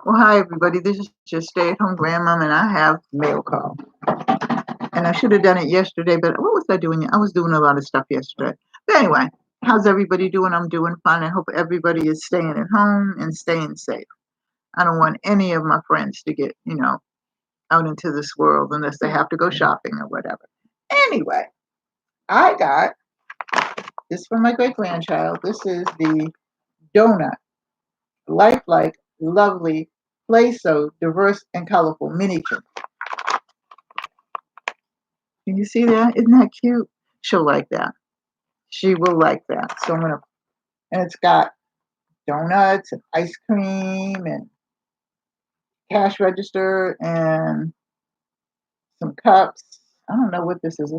Well, hi everybody. This is just stay-at-home grandmom, and I have mail call. And I should have done it yesterday, but what was I doing? I was doing a lot of stuff yesterday. But anyway, how's everybody doing? I'm doing fine. I hope everybody is staying at home and staying safe. I don't want any of my friends to get, out into this world unless they have to go shopping or whatever. Anyway, I got this from my great grandchild. This is the donut, lifelike, lovely, play so diverse and colorful miniature. Can you see that? Isn't that cute? She'll like that. She will like that. So I'm gonna, and it's got donuts and ice cream and cash register and some cups. I don't know what this is.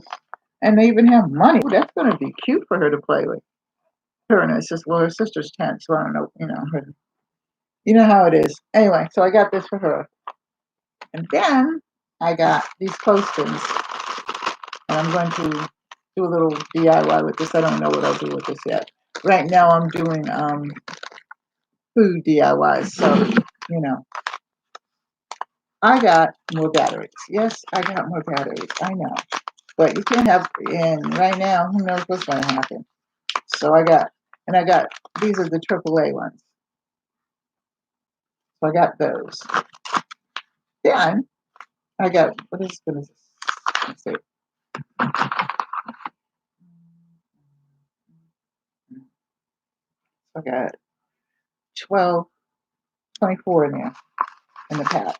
And they even have money. Ooh, that's gonna be cute for her to play with. Her and her sister. Well, her sister's 10, so I don't know. You know how it is. Anyway, so I got this for her, and then I got these clothespins, and I'm going to do a little DIY with this. I don't know what I'll do with this yet. Right now, I'm doing food DIYs. So, you know, I got more batteries. Yes, I got more batteries. I know. But you can't have, and right now, who knows what's going to happen. So I got, these are the AAA ones. So I got those. Then I got, what is this? Let's see. So I got 12, 24 in there in the pack.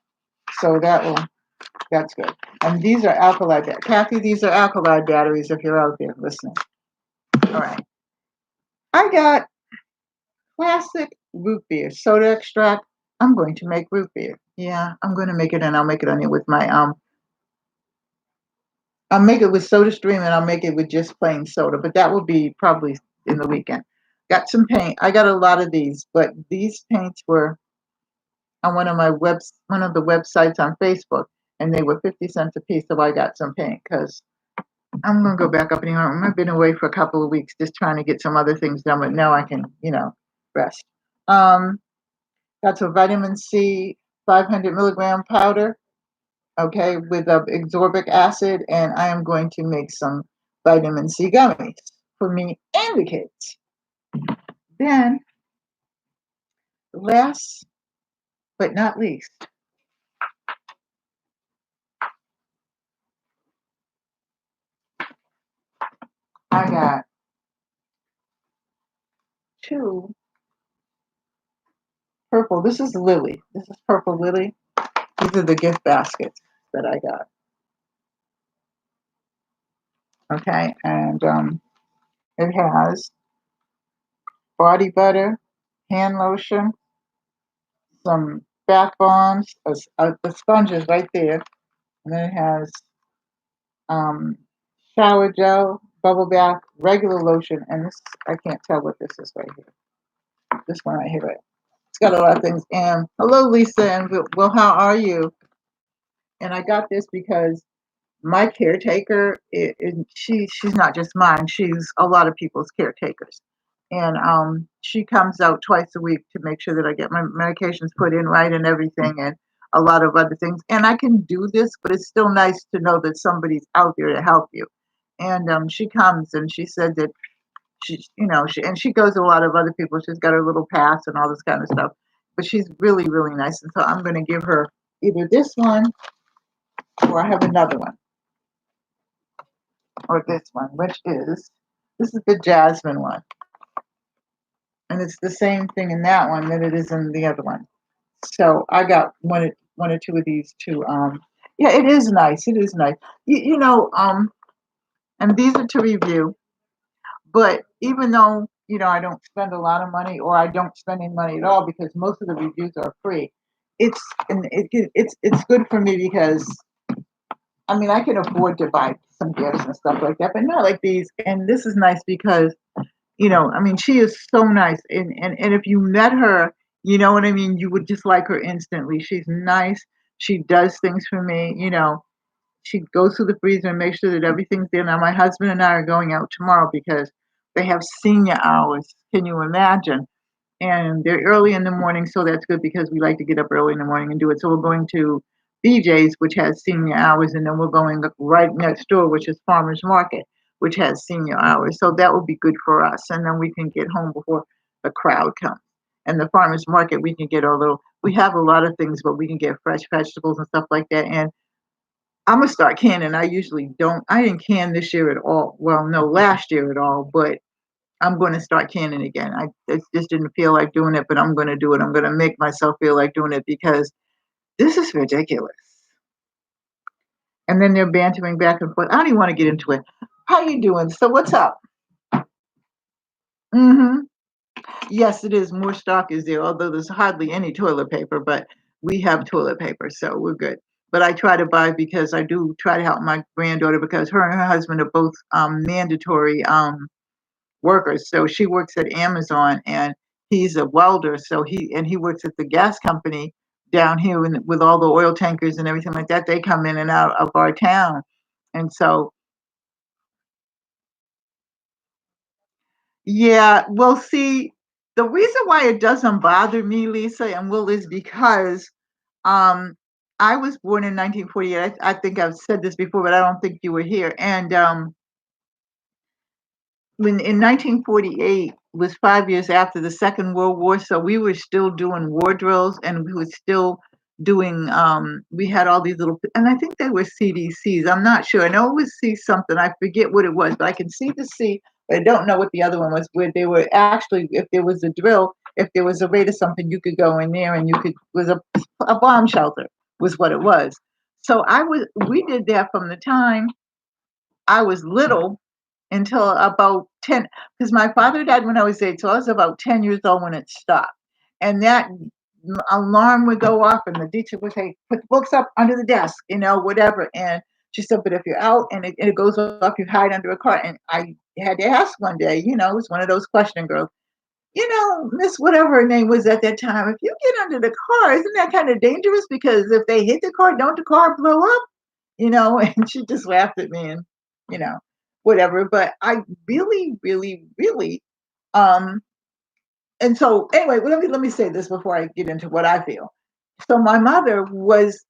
So that's good. And these are alkali batteries. Kathy, these are alkali batteries if you're out there listening. All right. I got classic root beer, soda extract. I'm going to make root beer. Yeah, I'm going to make it, and I'll make it on it with my I'll make it with Soda Stream, and I'll make it with just plain soda. But that will be probably in the weekend. Got some paint. I got a lot of these, but these paints were on one of the websites on Facebook, and they were 50 cents a piece. So I got some paint because I'm gonna go back up in here. I've been away for a couple of weeks just trying to get some other things done, but now I can, rest. Um, Got some vitamin C, 500 milligram powder, okay, with ascorbic acid, and I am going to make some vitamin C gummies for me and the kids. Then, last but not least, I got two purple. This is Lily. This is purple Lily. These are the gift baskets that I got. Okay, and it has body butter, hand lotion, some bath bombs, the sponges right there, and then it has um, shower gel, bubble bath, regular lotion, and this I can't tell what this is right here. This one right here, right? It's got a lot of things. And hello, Lisa, and well, how are you? And I got this because my caretaker, she's not just mine; she's a lot of people's caretakers, and she comes out twice a week to make sure that I get my medications put in right and everything, and a lot of other things. And I can do this, but it's still nice to know that somebody's out there to help you. And she comes and she said that she goes to a lot of other people. She's got her little pass and all this kind of stuff, but she's really really nice. And so I'm going to give her either this one or I have another one or this one, which is this is the jasmine one, and it's the same thing in that one that it is in the other one. So I got one or two of these too. Yeah, it is nice. It is nice. And these are to review. But even though I don't spend a lot of money, or I don't spend any money at all because most of the reviews are free, it's good for me because I mean, I can afford to buy some gifts and stuff like that, but not like these. And this is nice because, I mean, she is so nice. And if you met her, you know what I mean? You would just like her instantly. She's nice. She does things for me. She goes to the freezer and makes sure that everything's there. Now, my husband and I are going out tomorrow because they have senior hours. Can you imagine? and they're early in the morning, so that's good because we like to get up early in the morning and do it. So we're going to BJ's, which has senior hours, and then we're going right next door, which is Farmers Market, which has senior hours. So that would be good for us, and then we can get home before the crowd comes. And the Farmers Market, we can get a little. We have a lot of things, but we can get fresh vegetables and stuff like that. And I'm gonna start canning. I usually don't. I didn't can this year at all. Well, no, last year at all, but I'm gonna start canning again. I just didn't feel like doing it, but I'm gonna do it. I'm gonna make myself feel like doing it because this is ridiculous. And then they're bantering back and forth. I don't even want to get into it. How you doing? So what's up? Hmm. Yes, it is. More stock is there, although there's hardly any toilet paper, but we have toilet paper, so we're good. But I try to buy because I do try to help my granddaughter because her and her husband are both mandatory workers. So she works at Amazon and he's a welder. So he works at the gas company down here with all the oil tankers and everything like that. They come in and out of our town. And so, yeah, well, see, the reason why it doesn't bother me, Lisa and Will, is because um, I was born in 1948. I think I've said this before, but I don't think you were here. And when in 1948 was 5 years after the Second World War, so we were still doing war drills, and we were still doing, we had all these little, and I think they were CDCs. I'm not sure. I know it was C something. I forget what it was, but I can see the C, but I don't know what the other one was, where they were actually, if there was a drill, if there was a raid or something, you could go in there and you could, was a bomb shelter was what it was. So we did that from the time I was little until about 10, because my father died when I was 8, so I was about 10 years old when it stopped. And that alarm would go off, and the teacher would say, "Put the books up under the desk," whatever. And she said, "But if you're out and it goes off, you hide under a car." And I had to ask one day, it was one of those question girls, Miss whatever her name was at that time, if you get under the car, isn't that kind of dangerous? Because if they hit the car, don't the car blow up? And she just laughed at me and, you know, whatever. But I really, really, really, um, and so anyway, let me say this before I get into what I feel. So my mother was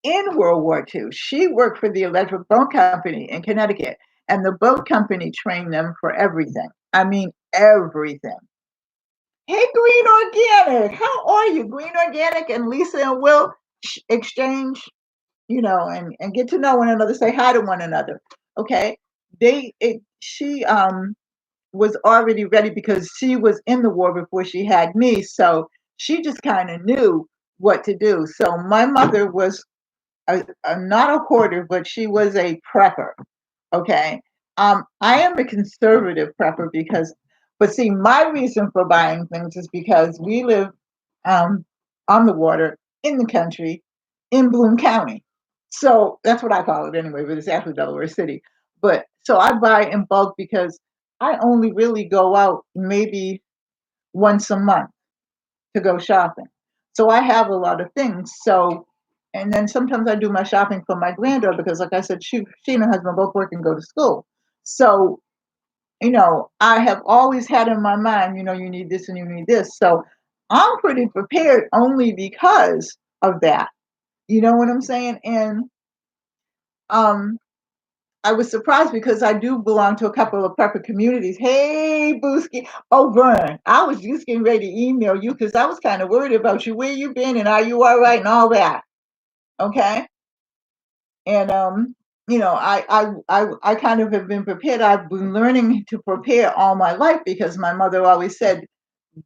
in World War II. She worked for the electric boat company in Connecticut, and the boat company trained them for everything. I mean, everything. Hey, Green Organic, how are you? Green Organic and Lisa and Will exchange and get to know one another, say hi to one another. Okay. She was already ready because she was in the war before she had me. So she just kind of knew what to do. So my mother was not a hoarder, but she was a prepper. Okay. I am a conservative prepper but see, my reason for buying things is because we live um, on the water in the country in Bloom County. So that's what I call it anyway, but it's actually Delaware City. But so I buy in bulk because I only really go out maybe once a month to go shopping. So I have a lot of things. So, and then sometimes I do my shopping for my granddaughter because, like I said, she and her husband both work and go to school. So, I have always had in my mind, you need this and you need this. So I'm pretty prepared only because of that. You know what I'm saying? And um, I was surprised because I do belong to a couple of prepper communities. Hey, Booski. Oh, Vern, I was just getting ready to email you because I was kind of worried about you, where you been and are you all right and all that. Okay. And I kind of have been prepared. I've been learning to prepare all my life because my mother always said,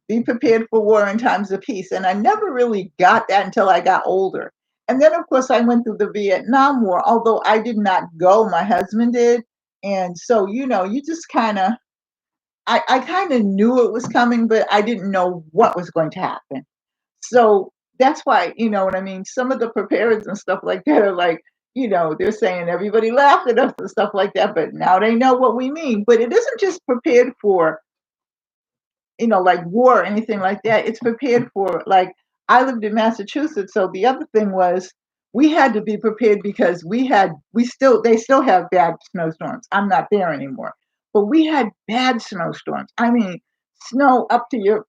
be prepared for war in times of peace. And I never really got that until I got older. And then, of course, I went through the Vietnam War, although I did not go, my husband did. And so, you just kind of, I kind of knew it was coming, but I didn't know what was going to happen. So that's why, you know what I mean? Some of the preparers and stuff like that are like, they're saying everybody laughed at us and stuff like that, but now they know what we mean. But it isn't just prepared for like war or anything like that. It's prepared for, like, I lived in Massachusetts, so the other thing was we had to be prepared because they still have bad snowstorms. I'm not there anymore, but we had bad snowstorms. I mean, snow up to your.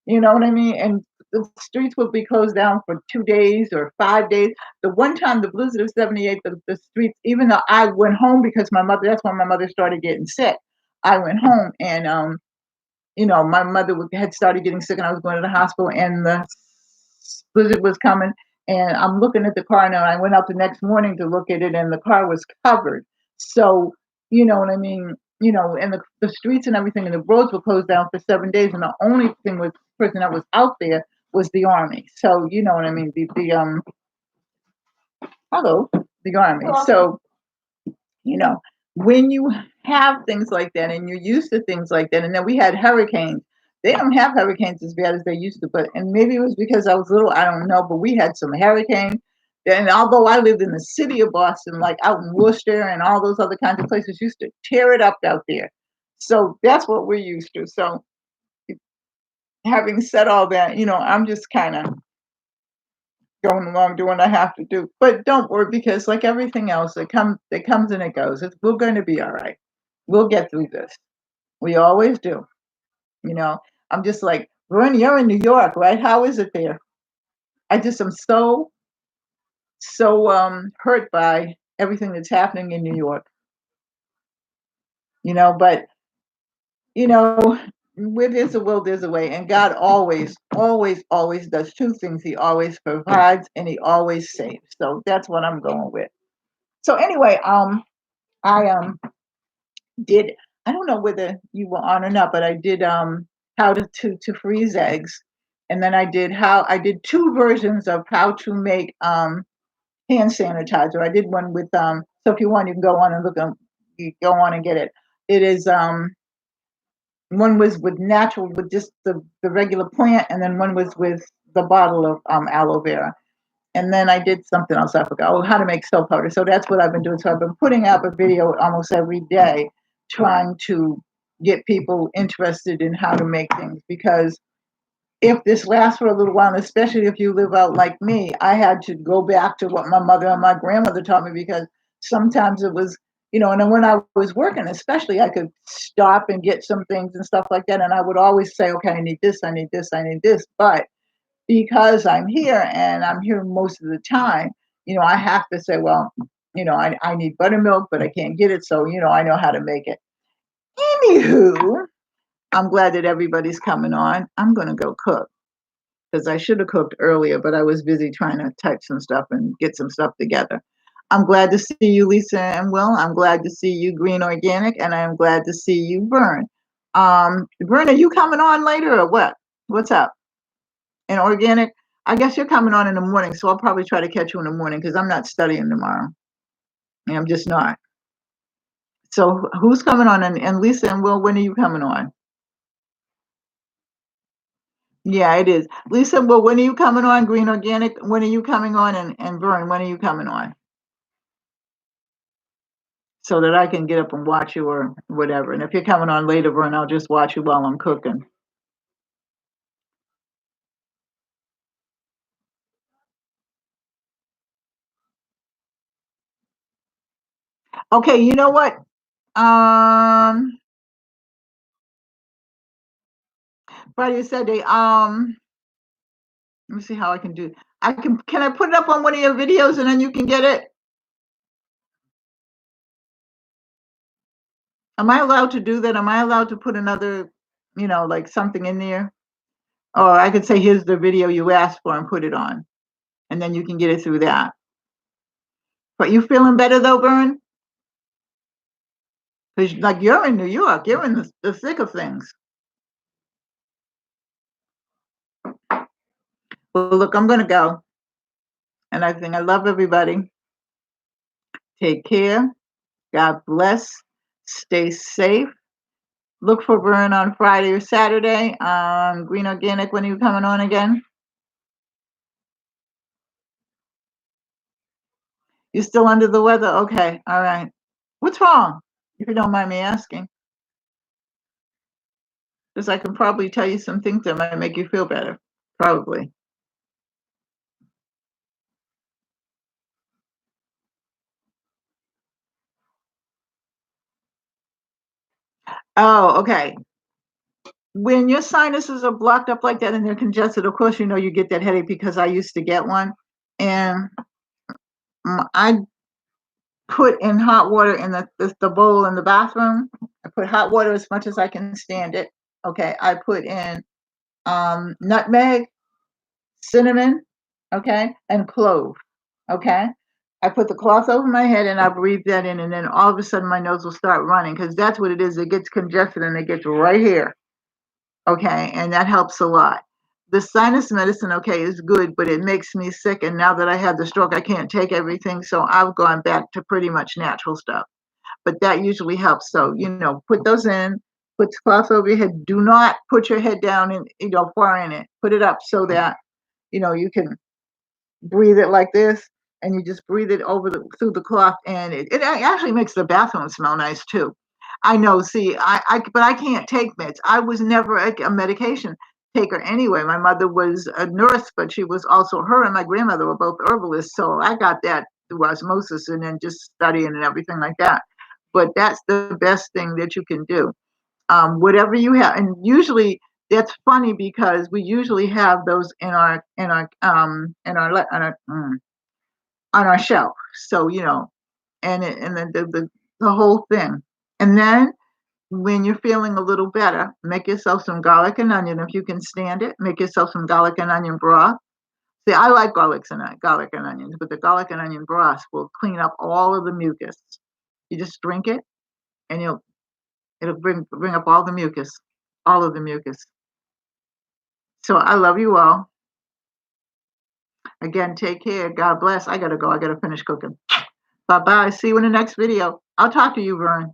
You know what I mean? And the streets would be closed down for 2 days or 5 days. The one time, the blizzard of '78, the streets, even though I went home because my mother, that's when my mother started getting sick. I went home and, my mother had started getting sick and I was going to the hospital and the blizzard was coming. And I'm looking at the car now. I went out the next morning to look at it and the car was covered. So, you know what I mean? And the streets and everything and the roads were closed down for 7 days. And the only thing was person that was out there was the army. So, you know what I mean? Hello, the army. So, you know, when you have things like that and you're used to things like that, and then we had hurricanes. They don't have hurricanes as bad as they used to, but and maybe it was because I was little, I don't know, but we had some hurricanes. And although I lived in the city of Boston, like out in Worcester and all those other kinds of places, used to tear it up out there. So that's what we're used to. So having said all that, I'm just kind of going along doing what I have to do. But don't worry because like everything else, it comes and it goes. We're going to be all right. We'll get through this. We always do. You know, I'm just like, Vern, you're in New York, right? How is it there? I just am so hurt by everything that's happening in New York. But you know, where there's a will, there's a way. And God always, always, always does two things. He always provides and he always saves. So that's what I'm going with. So anyway, I did I don't know whether you were on or not, but I did how to freeze eggs. And then I did two versions of how to make hand sanitizer. I did one with so if you want you can go on and you go on and get it. It is one was with natural with just the regular plant and then one was with the bottle of aloe vera. And then I did something else I forgot. Oh, how to make soap powder. So that's what I've been doing. So I've been putting up a video almost every day, trying to get people interested in how to make things. Because if this lasts for a little while, and especially if you live out like me, I had to go back to what my mother and my grandmother taught me because sometimes it was, and then when I was working, especially, I could stop and get some things and stuff like that. And I would always say, okay, I need this, I need this, I need this. But because I'm here and I'm here most of the time, I have to say, well, I need buttermilk, but I can't get it. So, I know how to make it. Anywho, I'm glad that everybody's coming on. I'm going to go cook because I should have cooked earlier, but I was busy trying to type some stuff and get some stuff together. I'm glad to see you, Lisa and Will. I'm glad to see you, Green Organic, and I'm glad to see you, Vern. Vern, are you coming on later or what? What's up? And organic, I guess you're coming on in the morning, so I'll probably try to catch you in the morning because I'm not studying tomorrow. I'm just not. So who's coming on? And Lisa and Will, when are you coming on? Yeah, it is. Lisa, well, when are you coming on? Green Organic, when are you coming on? And Vern, when are you coming on? So that I can get up and watch you or whatever. And if you're coming on later, Vern, I'll just watch you while I'm cooking. Okay, you know what? Um, Friday or Saturday. Let me see how I can do. Can I put it up on one of your videos and then you can get it? Am I allowed to do that? Am I allowed to put another, like something in there? Or I could say, here's the video you asked for and put it on. And then you can get it through that. But you feeling better though, Vern? Because like you're in New York, you're in the thick of things. Well, look, I'm gonna go. And I think I love everybody. Take care. God bless. Stay safe. Look for Vern on Friday or Saturday. Green Organic, when are you coming on again? You're still under the weather? Okay, all right. What's wrong? If you don't mind me asking. Because I can probably tell you some things that might make you feel better. Probably. Oh, okay. when your sinuses are blocked up like that and they're congested, of course, you get that headache because I used to get one. And I put in hot water in the bowl in the bathroom. I put hot water as much as I can stand it. Okay. I put in nutmeg, cinnamon, okay, and clove. Okay. I put the cloth over my head and I breathe that in, and then all of a sudden my nose will start running because that's what it is. It gets congested and it gets right here. Okay, and that helps a lot. The sinus medicine, okay, is good, but it makes me sick. And now that I had the stroke, I can't take everything. So I've gone back to pretty much natural stuff. But that usually helps. So, put those in, put the cloth over your head. Do not put your head down and, far in it. Put it up so that, you can breathe it like this, and you just breathe it through the cloth, and it actually makes the bathroom smell nice too. I know. See, but I can't take meds. I was never a medication taker anyway. My mother was a nurse, but she was also her and my grandmother were both herbalists, so I got that through osmosis and then just studying and everything like that. But that's the best thing that you can do. Whatever you have, and usually that's funny because we usually have those on our shelf. So and then the whole thing. And then when you're feeling a little better, make yourself some garlic and onion if you can stand it. Make yourself some garlic and onion broth. See, I like garlic and onions, but the garlic and onion broth will clean up all of the mucus. You just drink it, and it'll bring up all of the mucus. So I love you all. Again, take care. God bless. I gotta go. I gotta finish cooking. Bye bye. See you in the next video. I'll talk to you, Vern.